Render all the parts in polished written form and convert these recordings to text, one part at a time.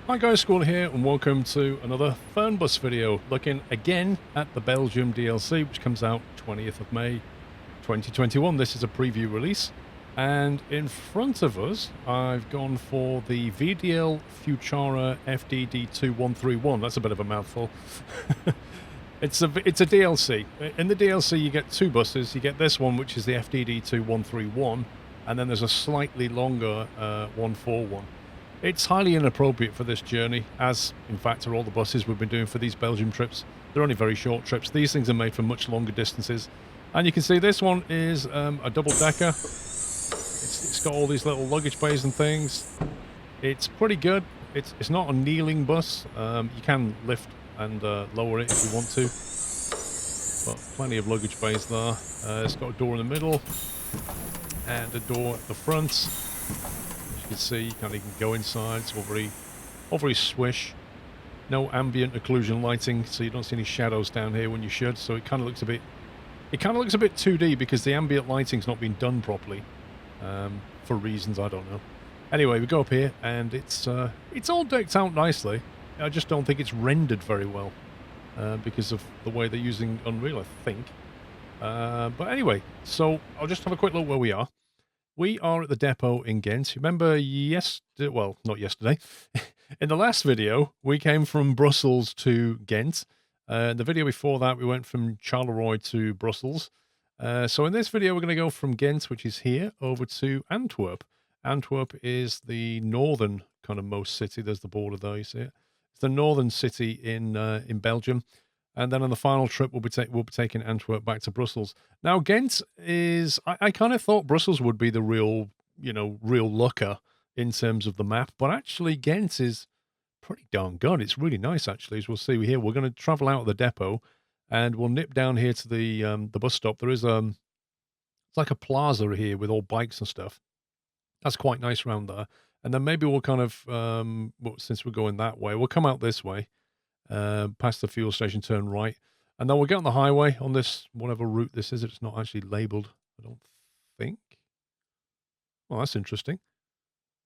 Hi guys, School here and welcome to another Fernbus video looking again at the Belgium DLC which comes out 20th of May 2021. This is a preview release and in front of us I've gone for the VDL Furtura FDD2 131. That's a bit of a mouthful. It's a DLC. In the DLC you get two buses. You get this one which is the FDD2 131 and then there's a slightly longer 141. It's highly inappropriate for this journey, as in fact are all the buses we've been doing for these Belgium trips. They're only very short trips. These things are made for much longer distances. And you can see this one is a double-decker. It's got all these little luggage bays and things. It's pretty good. It's not a kneeling bus. You can lift and lower it if you want to. But plenty of luggage bays there. It's got a door in the middle and a door at the front. You can see you can't even go inside. It's all very swish. No ambient occlusion lighting, so you don't see any shadows down here when you should. So it kind of looks a bit 2D because the ambient lighting's not been done properly for reasons I don't know. Anyway, we go up here and it's all decked out nicely. I just don't think it's rendered very well because of the way they're using Unreal, I think. But anyway, so I'll just have a quick look where we are. We are at the depot in Ghent. Remember well, not yesterday. In the last video, we came from Brussels to Ghent. The video before that, we went from Charleroi to Brussels. So in this video, we're going to go from Ghent, which is here, over to Antwerp. Antwerp is the northern kind of most city. There's the border there, you see it. It's the northern city in Belgium. And then on the final trip, we'll be taking Antwerp back to Brussels. Now, Ghent is... I kind of thought Brussels would be the real looker in terms of the map. But actually, Ghent is pretty darn good. It's really nice, actually, as we'll see here. We're going to travel out of the depot, and we'll nip down here to the bus stop. There is it's like a plaza here with all bikes and stuff. That's quite nice around there. And then maybe we'll kind of... since we're going that way, we'll come out this way. Past the fuel station, turn right, and then we'll get on the highway on this whatever route this is. It's not actually labeled, I don't think. Well, that's interesting.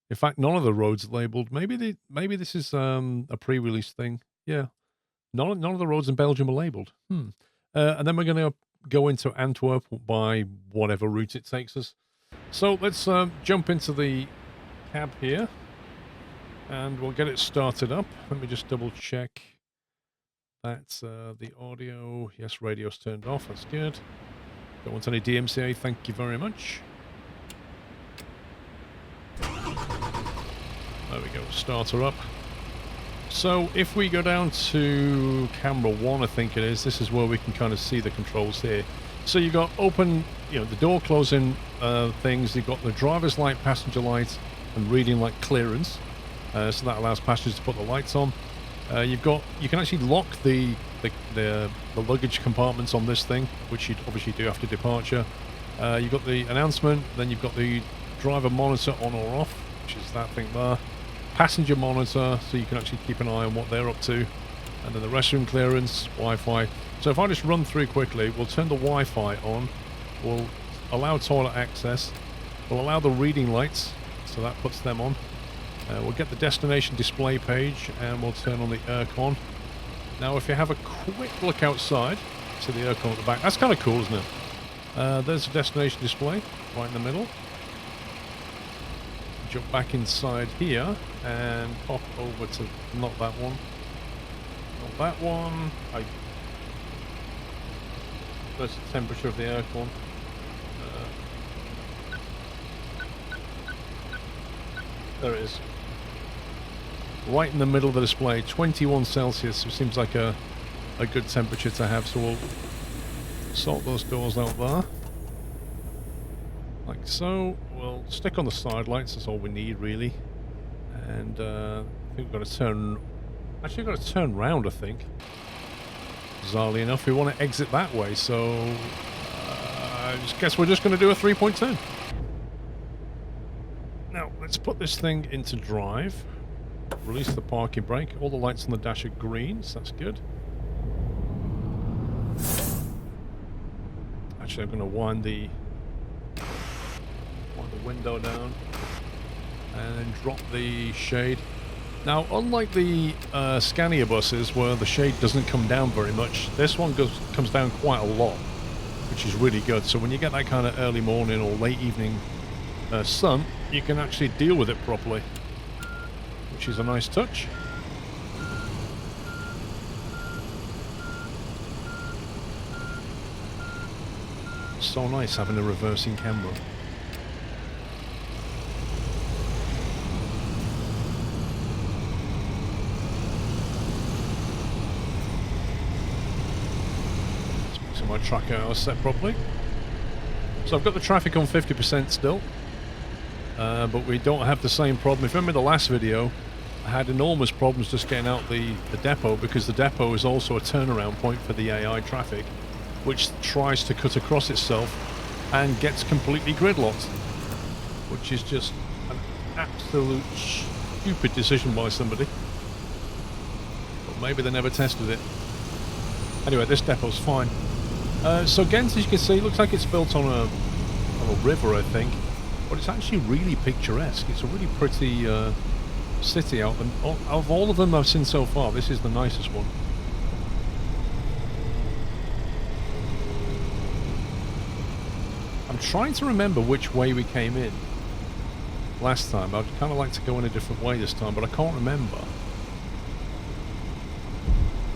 In fact, none of the roads are labeled. Maybe this is a pre-release thing. Yeah, none of the roads in Belgium are labeled. And then we're going to go into Antwerp by whatever route it takes us. So let's jump into the cab here, and we'll get it started up. Let me just double check. That's the audio. Yes, radio's turned off. That's good. Don't want any DMCA. Thank you very much. There we go. Starter up. So if we go down to camera 1, I think it is, this is where we can kind of see the controls here. So you've got open, the door closing things. You've got the driver's light, passenger light, and reading light clearance. So that allows passengers to put the lights on. You can actually lock the luggage compartments on this thing, which you'd obviously do after departure. You've got the announcement, then you've got the driver monitor on or off, which is that thing there. Passenger monitor, so you can actually keep an eye on what they're up to. And then the restroom clearance, Wi-Fi. So if I just run through quickly, we'll turn the Wi-Fi on. We'll allow toilet access. We'll allow the reading lights, so that puts them on. We'll get the destination display page and we'll turn on the aircon. Now if you have a quick look outside to the aircon at the back, that's kind of cool, isn't it? There's the destination display right in the middle. Jump back inside here and pop over to not that one. Not that one. There's the temperature of the aircon. There it is. Right in the middle of the display, 21 Celsius, which seems like a good temperature to have, so we'll sort those doors out there. Like so. We'll stick on the side lights, that's all we need really. And I think we've got to turn... Actually, we've got to turn round, I think. Bizarrely enough, we want to exit that way, so... I guess we're just going to do a 3.10. Now, let's put this thing into drive. Release the parking brake. All the lights on the dash are green, so that's good. Actually, I'm going to wind the window down and then drop the shade. Now, unlike the Scania buses where the shade doesn't come down very much, this one comes down quite a lot, which is really good. So when you get that kind of early morning or late evening sun, you can actually deal with it properly, which is a nice touch. So nice having a reversing camera. So my tracker is set properly. So I've got the traffic on 50% still, but we don't have the same problem. If you remember the last video, I had enormous problems just getting out the depot, because the depot is also a turnaround point for the AI traffic, which tries to cut across itself and gets completely gridlocked, which is just an absolute stupid decision by somebody. But maybe they never tested it. Anyway, this depot's fine. So Ghent, as you can see, looks like it's built on a river, I think, but it's actually really picturesque. It's a really pretty city out, and of all of them I've seen so far, this is the nicest one. I'm trying to remember which way we came in last time. I'd kind of like to go in a different way this time, but I can't remember.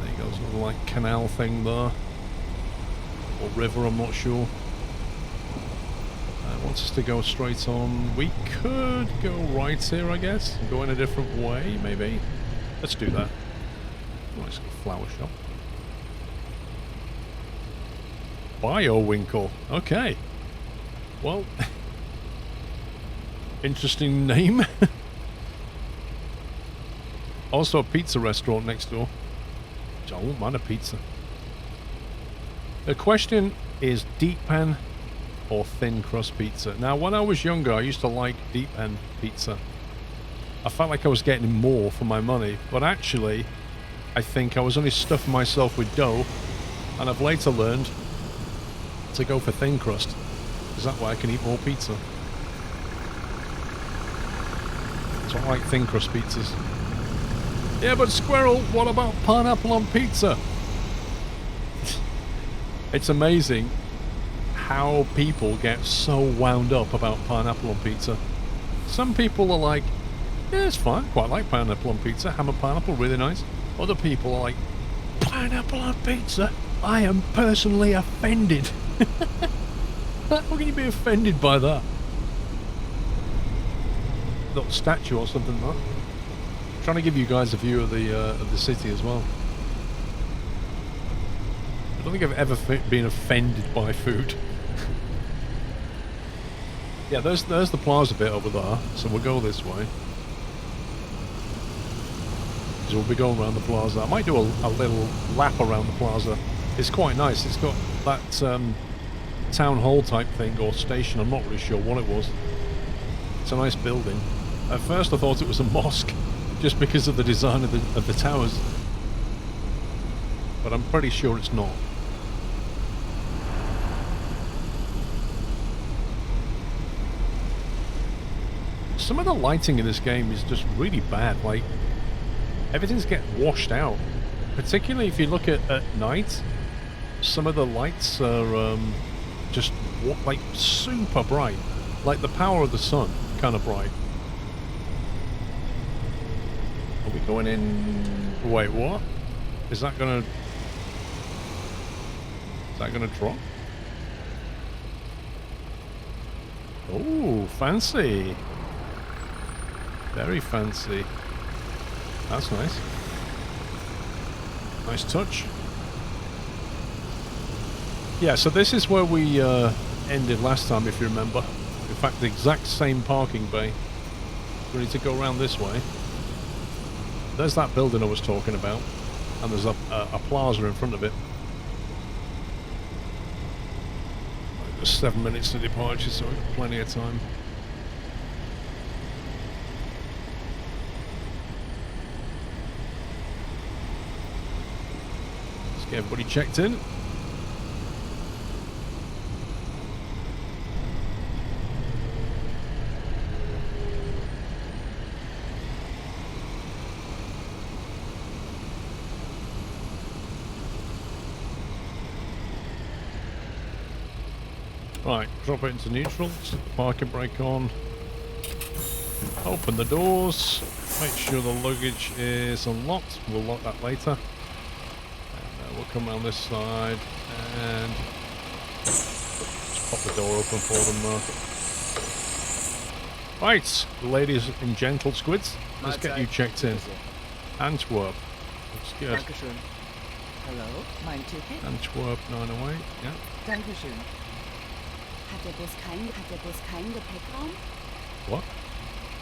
There you go, there's another like canal thing there. Or river, I'm not sure. It wants us to go straight on. We could go right here, I guess, and go in a different way, maybe. Let's do that. Nice little flower shop. Biowinkle. Okay. Well, interesting name. Also a pizza restaurant next door. I won't mind a pizza. The question is deep pan or thin crust pizza. Now, when I was younger, I used to like deep pan pizza. I felt like I was getting more for my money, but actually, I think I was only stuffing myself with dough, and I've later learned to go for thin crust, because that way I can eat more pizza. So I like thin crust pizzas. Yeah, but Squirrel, what about pineapple on pizza? It's amazing how people get so wound up about pineapple on pizza. Some people are like, yeah, it's fine, quite like pineapple on pizza, ham and pineapple, really nice. Other people are like, pineapple on pizza? I am personally offended. How can you be offended by that? Little statue or something, huh? I'm trying to give you guys a view of the city as well. I don't think I've ever been offended by food. Yeah, there's the plaza bit over there, so we'll go this way. So we'll be going around the plaza. I might do a little lap around the plaza. It's quite nice. It's got that town hall type thing, or station, I'm not really sure what it was. It's a nice building. At first I thought it was a mosque, just because of the design of the towers. But I'm pretty sure it's not. Some of the lighting in this game is just really bad. Like, everything's getting washed out. Particularly if you look at night, some of the lights are just like super bright. Like the power of the sun, kind of bright. Are we going in? Wait, what? Is that gonna drop? Oh, fancy. Very fancy. That's nice. Nice touch. Yeah, so this is where we ended last time, if you remember. In fact, the exact same parking bay. We need to go around this way. There's that building I was talking about, and there's a plaza in front of it. Just 7 minutes to departure, so we've got plenty of time. Let's get everybody checked in. Right, drop it into neutral, set the parking brake on, open the doors, make sure the luggage is unlocked, we'll lock that later, and we'll come around this side and just pop the door open for them now. Right, ladies and gentle squids, let's get you checked in. Antwerp, looks good. Dankeschön. Hello, mein Ticket? Antwerp 908, yeah. Dankeschön. Hat der Bus keinen Gepäckraum? What?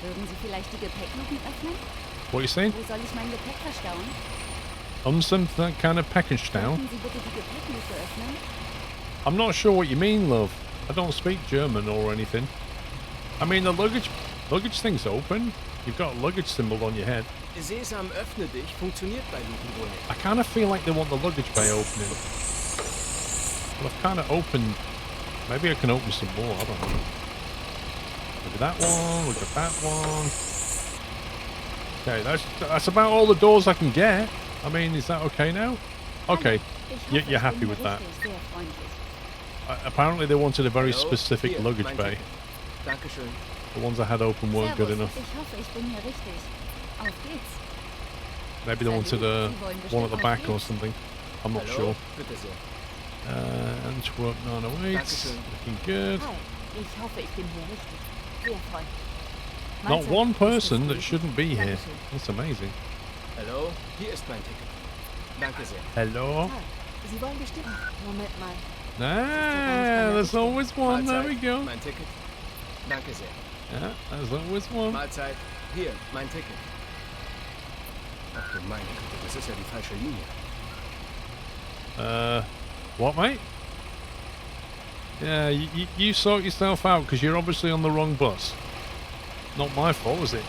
Würden Sie vielleicht die Gepäckluken öffnen? What are you saying? Wo soll ich mein Gepäck verstauen? That kind of package down? Könnten Sie bitte die Gepäckluke öffnen? I'm not sure what you mean, love. I don't speak German or anything. I mean, the luggage thing's open. You've got a luggage symbol on your head. Sesam, öffne dich, funktioniert bei Luken wohl nicht. I kind of feel like they want the luggage bay opening. But I've kind of opened... Maybe I can open some more, I don't know. Look at that one, look at that one. Okay, that's about all the doors I can get. I mean, is that okay now? Okay, you're happy with that. Apparently they wanted a very specific luggage bay. Dankeschön. The ones I had open weren't good enough. Ich hoffe, ich bin hier richtig. Auf geht's. Maybe they wanted one at the back or something. I'm not sure. Bitte sehr. Antwerp 908, Dankeschön. looking good. Hi, ich hoffe, ich bin hier richtig. Sehr freundlich. Not Mahlzeit. one person Ist that das shouldn't be here. Dankeschön. That's amazing. Hallo, hier ist mein Ticket. Danke sehr. Hello? Hi, Sie wollen bestimmt... Moment mal. Ah, there's always one. There we go. Mein Ticket. Danke sehr. Yeah, there's always one. Mahlzeit. Hier, mein Ticket. Ach du meine Güte, das ist ja die falsche Linie. What, mate? Yeah, you sort yourself out because you're obviously on the wrong bus. Not my fault, is it?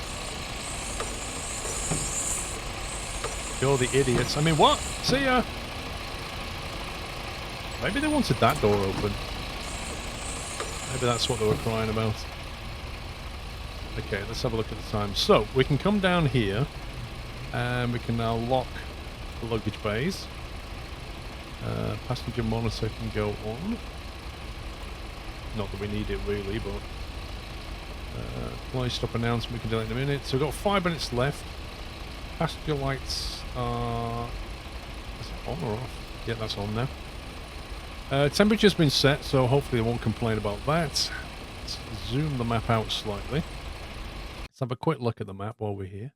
You're the idiots. I mean, what? See ya! Maybe they wanted that door open. Maybe that's what they were crying about. Okay, let's have a look at the time. So, we can come down here, and we can now lock the luggage bays. Passenger monitor can go on. Not that we need it really, but... play stop announcement, we can do it in a minute. So we've got 5 minutes left. Passenger lights are... Is it on or off? Yeah, that's on now. Temperature's been set, so hopefully they won't complain about that. Let's zoom the map out slightly. Let's have a quick look at the map while we're here.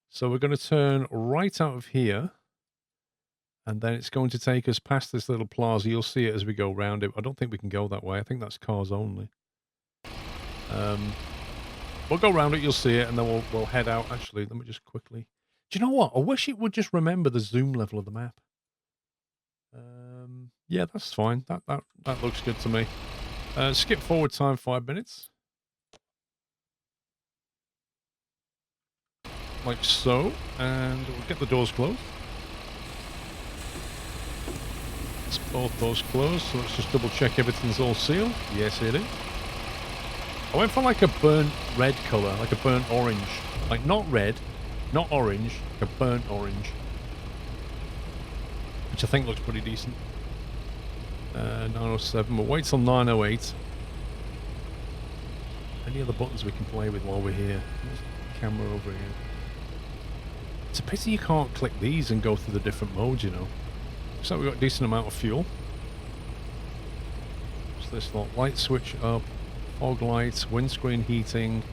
So we're going to turn right out of here, and then it's going to take us past this little plaza. You'll see it as we go round it. I don't think we can go that way. I think that's cars only. We'll go around it, you'll see it, and then we'll head out. Actually, let me just quickly... Do you know what? I wish it would just remember the zoom level of the map. Yeah, that's fine. That looks good to me. Skip forward time 5 minutes. Like so. And we'll get the doors closed. It's both doors closed, so let's just double check everything's all sealed. Yes, it is. I went for like a burnt red colour, like a burnt orange. Like not red, not orange, like a burnt orange. Which I think looks pretty decent. 907, we'll wait till 908. Any other buttons we can play with while we're here? There's the camera over here. It's a pity you can't click these and go through the different modes, you know. Looks like we've got a decent amount of fuel. What's this lot? Light switch up. Fog lights, windscreen heating,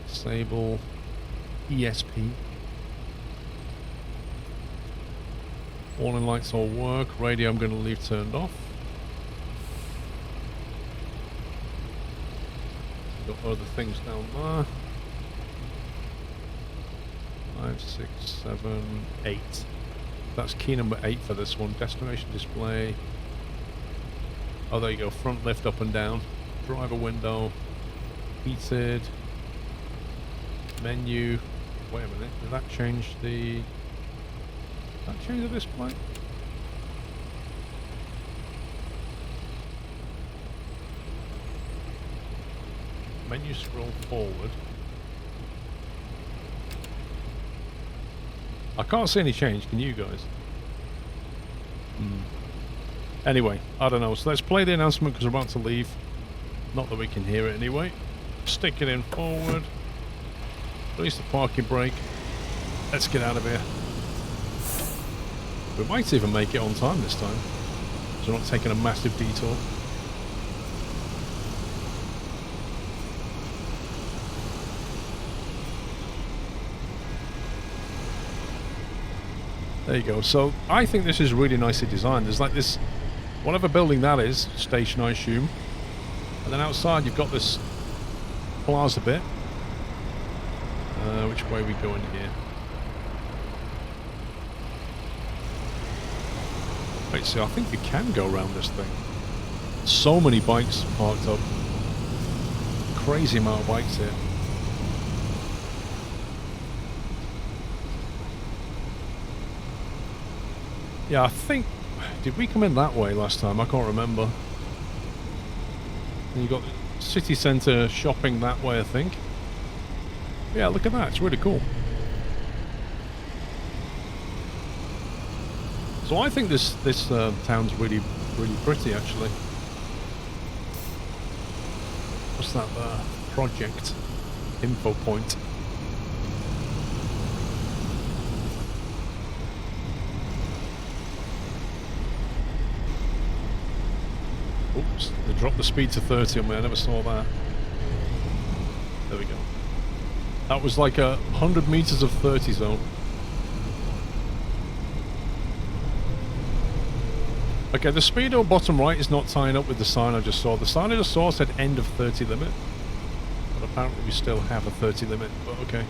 disable, ESP. Warning lights all work. Radio I'm going to leave turned off. Got other things down there. 5, 6, 7, 8. That's key number 8 for this one. Destination display. Oh, there you go. Front lift up and down. Driver window. Heated. Menu. Wait a minute. Did that change the... Did that change the display? Menu scroll forward. I can't see any change. Can you guys? Anyway, I don't know. So let's play the announcement because we're about to leave. Not that we can hear it anyway. Stick it in forward. Release the parking brake. Let's get out of here. We might even make it on time this time. So we're not taking a massive detour. There you go. So I think this is really nicely designed. There's like this, whatever building that is, station I assume. And then outside you've got this plaza bit. Which way are we going here? Wait, see, I think you can go around this thing. So many bikes parked up. Crazy amount of bikes here. Yeah, I think... Did we come in that way last time? I can't remember. And you got the city centre shopping that way, I think. Yeah, look at that. It's really cool. So I think this town's really pretty, actually. What's that there? Project info point. Oops, they dropped the speed to 30 on me. I never saw that. There we go. That was like 100 meters of 30 zone. Okay, the speedo bottom right is not tying up with the sign I just saw. The sign I just saw said end of 30 limit. But apparently we still have a 30 limit, but okay.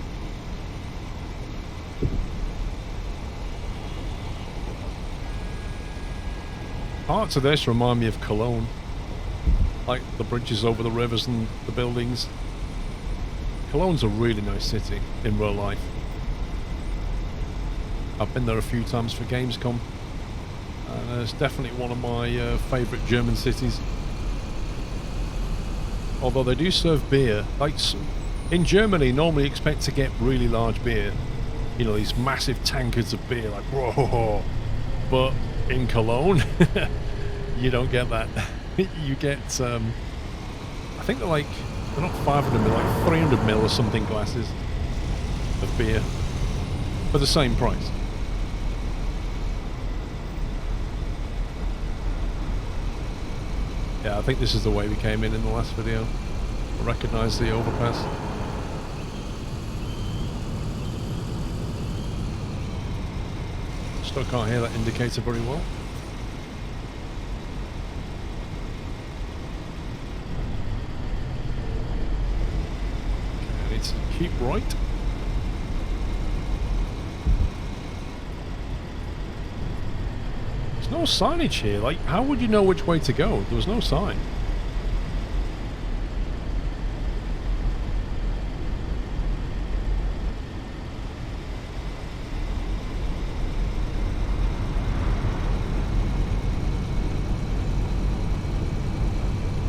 Parts of this remind me of Cologne. Like the bridges over the rivers and the buildings. Cologne's a really nice city in real life. I've been there a few times for Gamescom. And it's definitely one of my favourite German cities. Although they do serve beer. Like in Germany, normally you expect to get really large beer. You know, these massive tankards of beer, like whoa. But in Cologne, you don't get that. You get, I think they're like, they're not 500 ml, like 300 ml or something glasses of beer for the same price. Yeah, I think this is the way we came in the last video. I recognise the overpass. Still can't hear that indicator very well. Okay, I need to keep right. There's no signage here. Like, how would you know which way to go? There was no sign.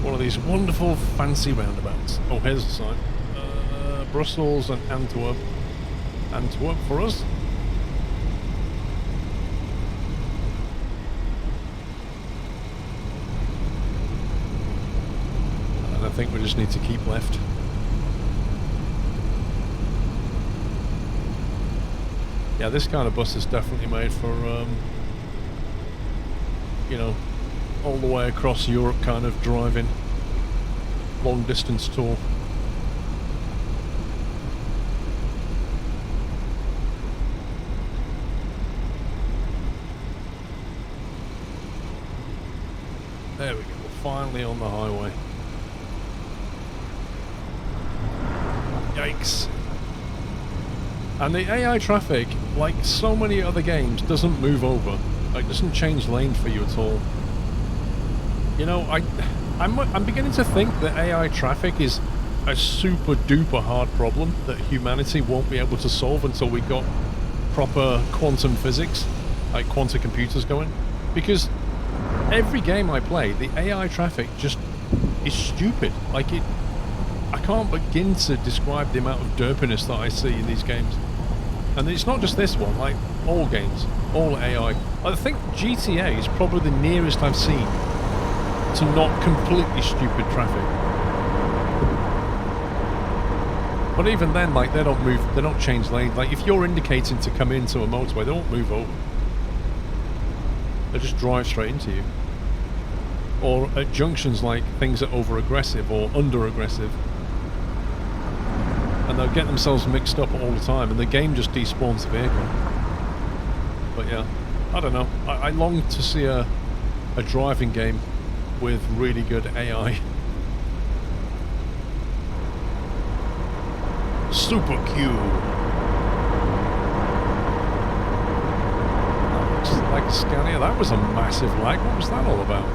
One of these wonderful fancy roundabouts. Oh, here's the sign. Brussels and Antwerp. Antwerp for us. And I think we just need to keep left. Yeah, this kind of bus is definitely made for, you know, all the way across Europe kind of driving. Long distance tour. There we go, we're finally on the highway. Yikes. And the AI traffic, like so many other games, doesn't move over. Like, doesn't change lane for you at all. You know, I'm beginning to think that AI traffic is a super duper hard problem that humanity won't be able to solve until we got proper quantum physics, like quantum computers going. Because every game I play, the AI traffic just is stupid. Like I can't begin to describe the amount of derpiness that I see in these games. And it's not just this one, like all games. all AI. I think GTA is probably the nearest I've seen to not completely stupid traffic. But even then, like, they don't move, they don't change lane. Like, if you're indicating to come into a motorway, they won't move over. They just drive straight into you. Or at junctions, like, things are over-aggressive or under-aggressive. And they'll get themselves mixed up all the time, and the game just despawns the vehicle. But yeah, I don't know. I long to see a driving game with really good AI. Super Q. That looks like Scania. That was a massive lag. What was that all about?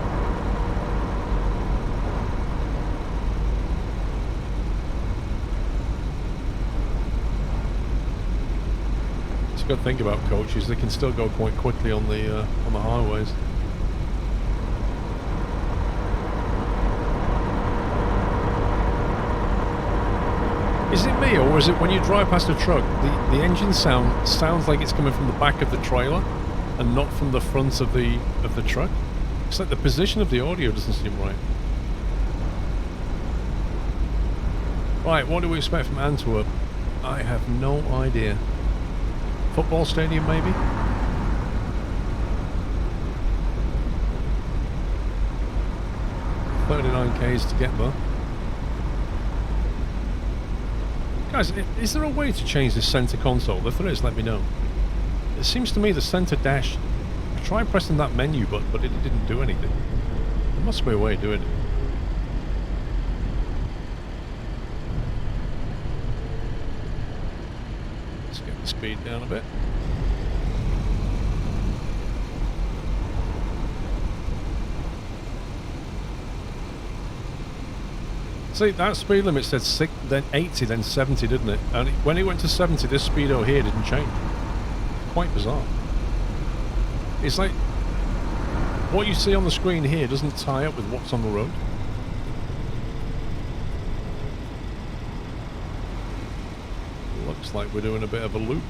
It's a good thing about coaches. They can still go quite quickly on the highways. Is it me, or is it when you drive past a truck, the engine sounds like it's coming from the back of the trailer and not from the front of the truck? It's like the position of the audio doesn't seem right. Right, what do we expect from Antwerp? I have no idea. Football stadium, maybe? $39Ks to get there. Guys, is there a way to change this center console? If there is, let me know. It seems to me the center dash... I tried pressing that menu button, but it didn't do anything. There must be a way of doing it. Let's get the speed down a bit. See, that speed limit said then 80, then 70, didn't it? And when it went to 70, this speedo here didn't change. Quite bizarre. It's like what you see on the screen here doesn't tie up with what's on the road. Looks like we're doing a bit of a loop.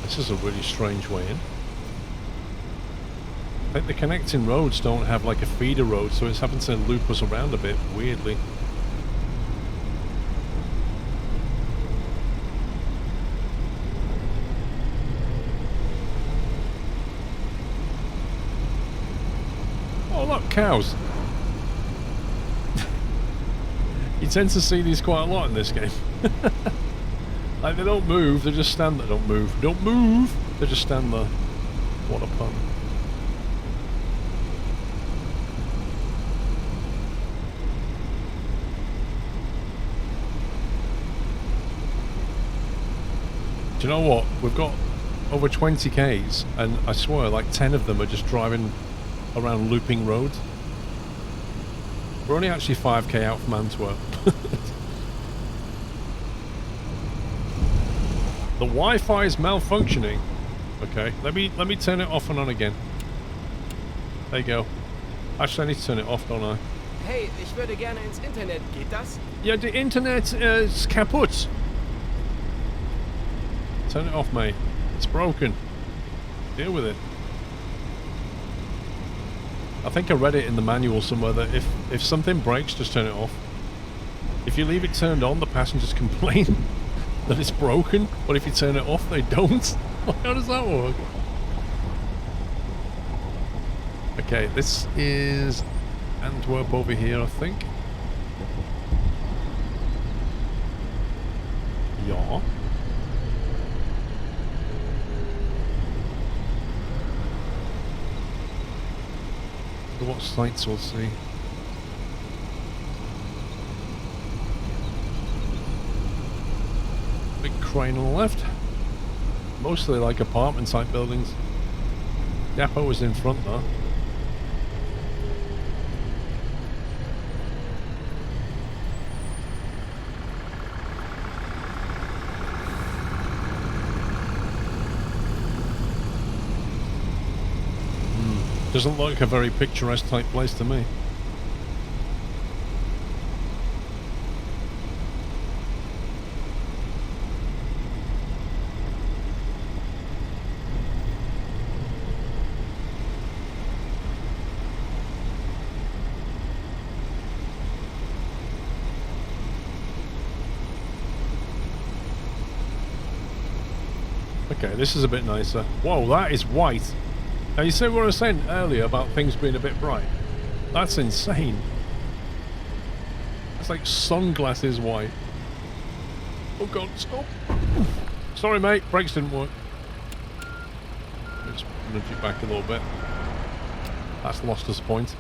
This is a really strange way in. I think the connecting roads don't have like a feeder road, so it's having to loop us around a bit, weirdly. Oh look, cows! You tend to see these quite a lot in this game. Like, they don't move, they just stand there. Don't move. Don't move! They just stand there. What a pun. Do you know what? We've got over 20 Ks, and I swear, like 10 of them are just driving around looping roads. We're only actually 5K out from Antwerp. The Wi-Fi is malfunctioning. Okay, let me turn it off and on again. There you go. Actually, I need to turn it off, don't I? Hey, ich würde gerne ins Internet. Geht das? Ja, the Internet is kaputt. Turn it off, mate. It's broken. Deal with it. I think I read it in the manual somewhere that if something breaks, just turn it off. If you leave it turned on, the passengers complain that it's broken, but if you turn it off, they don't. How does that work? Okay, this is Antwerp over here, I think. Yeah. What sights we'll see. Big crane on the left. Mostly like apartment type buildings. Depot was in front though. Doesn't look like a very picturesque type place to me. Okay, this is a bit nicer. Whoa, that is white. Now, you see what I was saying earlier about things being a bit bright? That's insane. It's like sunglasses white. Oh god, stop. Sorry mate, brakes didn't work. Let's nudge it back a little bit. That's lost us a point.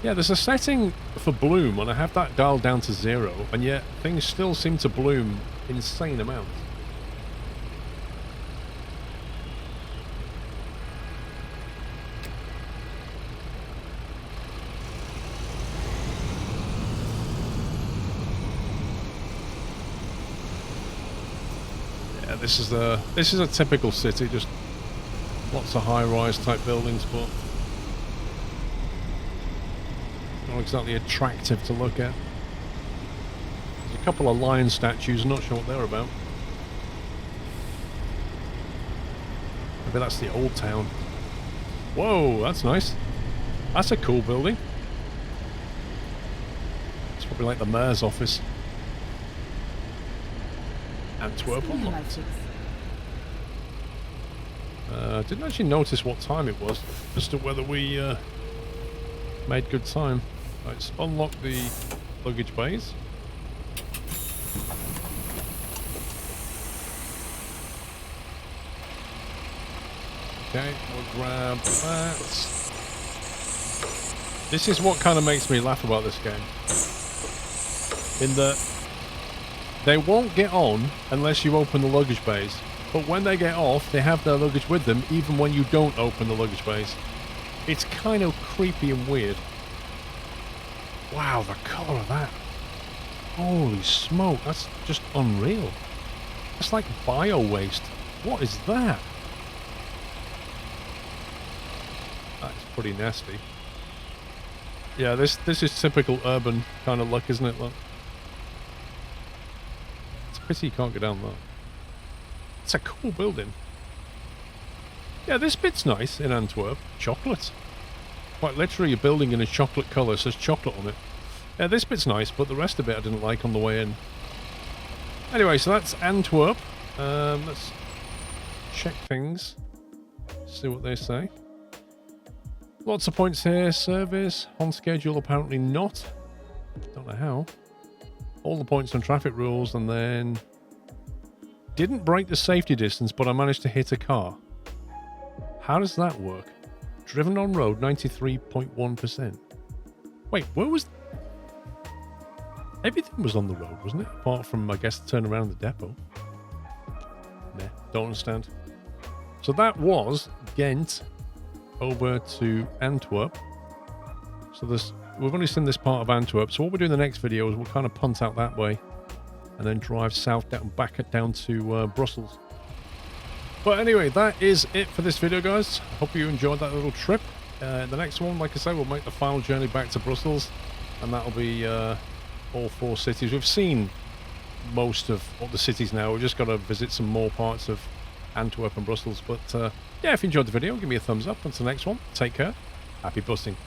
Yeah, there's a setting for bloom and I have that dialed down to 0, and yet things still seem to bloom insane amounts. Yeah, this is a typical city, just lots of high-rise type buildings, but not exactly attractive to look at. There's a couple of lion statues, not sure what they're about. Maybe that's the old town. Whoa, that's nice. That's a cool building. It's probably like the mayor's office. Antwerp unlocked. Didn't actually notice what time it was, as to whether we made good time. Right, let's unlock the luggage bays. Okay, we'll grab that. This is what kind of makes me laugh about this game. In that they won't get on unless you open the luggage bays. But when they get off, they have their luggage with them, even when you don't open the luggage bays. It's kind of creepy and weird. Wow, the colour of that. Holy smoke, that's just unreal. It's like bio-waste. What is that? That's pretty nasty. Yeah, this is typical urban kind of luck, isn't it? Look. It's a pity you can't go down there. It's a cool building. Yeah, this bit's nice in Antwerp. Chocolate. Quite literally a building in a chocolate colour, says chocolate on it. Yeah, this bit's nice, but the rest of it I didn't like on the way in. Anyway, so that's Antwerp. Let's check things. See what they say. Lots of points here. Service. On schedule, apparently not. Don't know how. All the points on traffic rules, and then didn't break the safety distance, but I managed to hit a car. How does that work? Driven on road, 93.1%. Wait, where was... Everything was on the road, wasn't it? Apart from, I guess, the turn around the depot. Nah, don't understand. So that was Ghent over to Antwerp. So we've only seen this part of Antwerp. So what we'll do in the next video is we'll kind of punt out that way and then drive south down to Brussels. But anyway, that is it for this video, guys. Hope you enjoyed that little trip. The next one, like I say, we'll make the final journey back to Brussels, and that'll be all 4 cities. We've seen most of all the cities now. We've just got to visit some more parts of Antwerp and Brussels. But yeah, if you enjoyed the video, give me a thumbs up. Until the next one, take care. Happy busting.